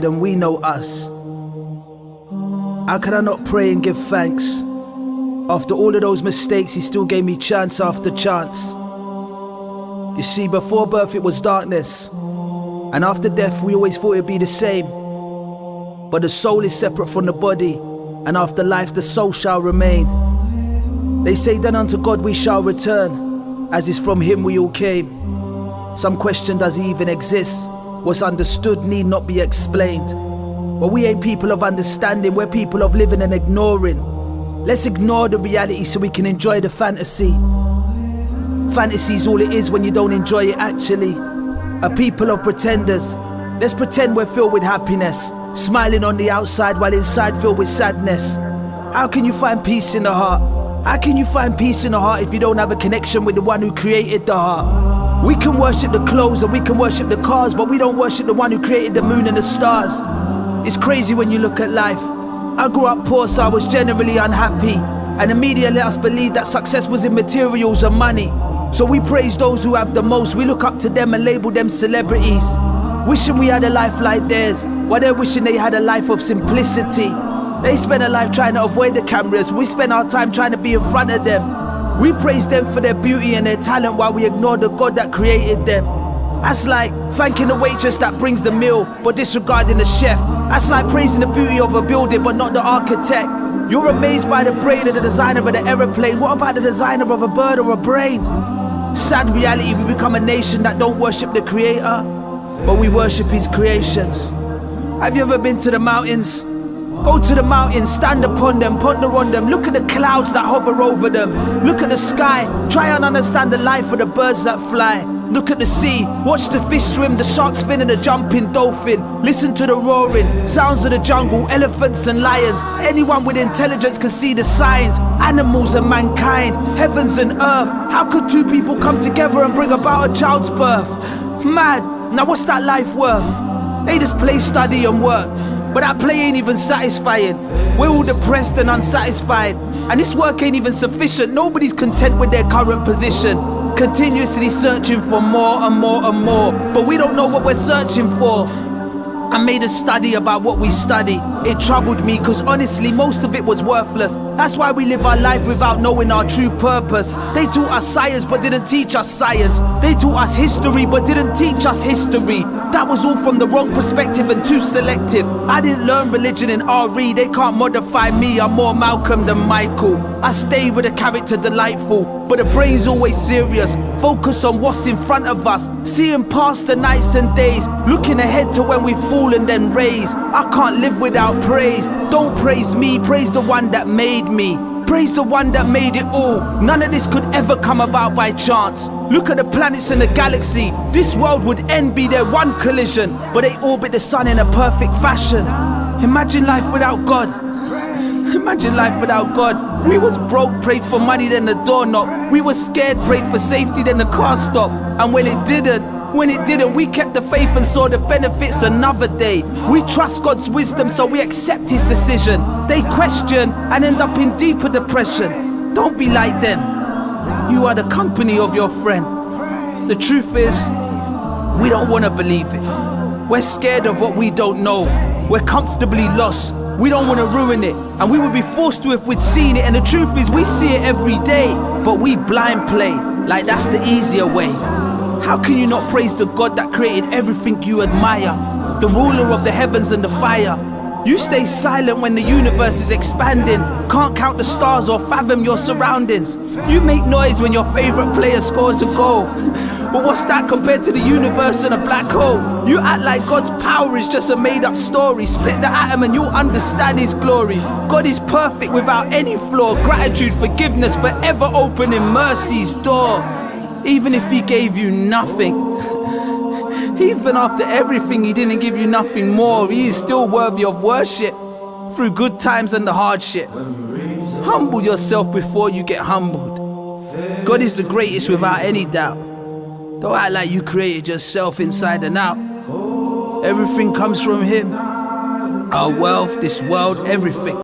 and we know us. How can I not pray and give thanks? After all of those mistakes, he still gave me chance after chance. You see, before birth it was darkness, and after death we always thought it'd be the same. But the soul is separate from the body, and after life the soul shall remain. They say then unto God we shall return, as is from him we all came. Some question, does he even exist? What's understood need not be explained. But we ain't people of understanding, we're people of living and ignoring. Let's ignore the reality so we can enjoy the fantasy. Fantasy's all it is when you don't enjoy it actually. A people of pretenders. Let's pretend we're filled with happiness, smiling on the outside while inside filled with sadness. How can you find peace in the heart? How can you find peace in the heart if you don't have a connection with the one who created the heart? We can worship the clothes and we can worship the cars, but we don't worship the one who created the moon and the stars. It's crazy when you look at life. I grew up poor, so I was generally unhappy, and the media let us believe that success was in materials and money. So we praise those who have the most, we look up to them and label them celebrities, wishing we had a life like theirs, while they're wishing they had a life of simplicity. They spend a life trying to avoid the cameras, we spend our time trying to be in front of them. We praise them for their beauty and their talent while we ignore the God that created them. That's like thanking the waitress that brings the meal but disregarding the chef. That's like praising the beauty of a building but not the architect. You're amazed by the brain of the designer of the aeroplane. What about the designer of a bird or a brain? Sad reality, we become a nation that don't worship the creator, but we worship his creations. Have you ever been to the mountains? Go to the mountains, stand upon them, ponder on them. Look at the clouds that hover over them. Look at the sky, try and understand the life of the birds that fly. Look at the sea, watch the fish swim, the sharks fin and the jumping dolphin. Listen to the roaring, sounds of the jungle, elephants and lions. Anyone with intelligence can see the signs. Animals and mankind, heavens and earth. How could two people come together and bring about a child's birth? Mad, now what's that life worth? They just play, study and work, but that play ain't even satisfying. We're all depressed and unsatisfied, and this work ain't even sufficient. Nobody's content with their current position, continuously searching for more and more and more, but we don't know what we're searching for. I made a study about what we study. It troubled me because honestly most of it was worthless. That's why we live our life without knowing our true purpose. They taught us science but didn't teach us science. They taught us history but didn't teach us history. That was all from the wrong perspective and too selective. I didn't learn religion in RE, they can't modify me. I'm more Malcolm than Michael. I stay with a character delightful, but the brain's always serious. Focus on what's in front of us, seeing past the nights and days, looking ahead to when we fall and then raise. I can't live without praise. Don't praise me, praise the one that made me. Praise the one that made it all. None of this could ever come about by chance. Look at the planets in the galaxy. This world would end, be their one collision, but they orbit the sun in a perfect fashion. Imagine life without God. Imagine life without God. We was broke, prayed for money, then the door knocked. We was scared, prayed for safety, then the car stopped. And when it didn't, we kept the faith and saw the benefits another day. We trust God's wisdom, so we accept his decision. They question and end up in deeper depression. Don't be like them. You are the company of your friend. The truth is, we don't want to believe it. We're scared of what we don't know. We're comfortably lost. We don't want to ruin it, and we would be forced to if we'd seen it. And the truth is, we see it every day, but we blind play like that's the easier way. How can you not praise the God that created everything you admire, the ruler of the heavens and the fire? You stay silent when the universe is expanding, can't count the stars or fathom your surroundings. You make noise when your favorite player scores a goal, but what's that compared to the universe and a black hole? You act like God's power is just a made-up story. Split the atom and you'll understand his glory. God is perfect without any flaw. Gratitude, forgiveness, forever opening mercy's door. Even if he gave you nothing, even after everything he didn't give you nothing more, he is still worthy of worship through good times and the hardship. Humble yourself before you get humbled. God is the greatest without any doubt. Don't act like you created yourself inside and out. Everything comes from him. Our wealth, this world, everything.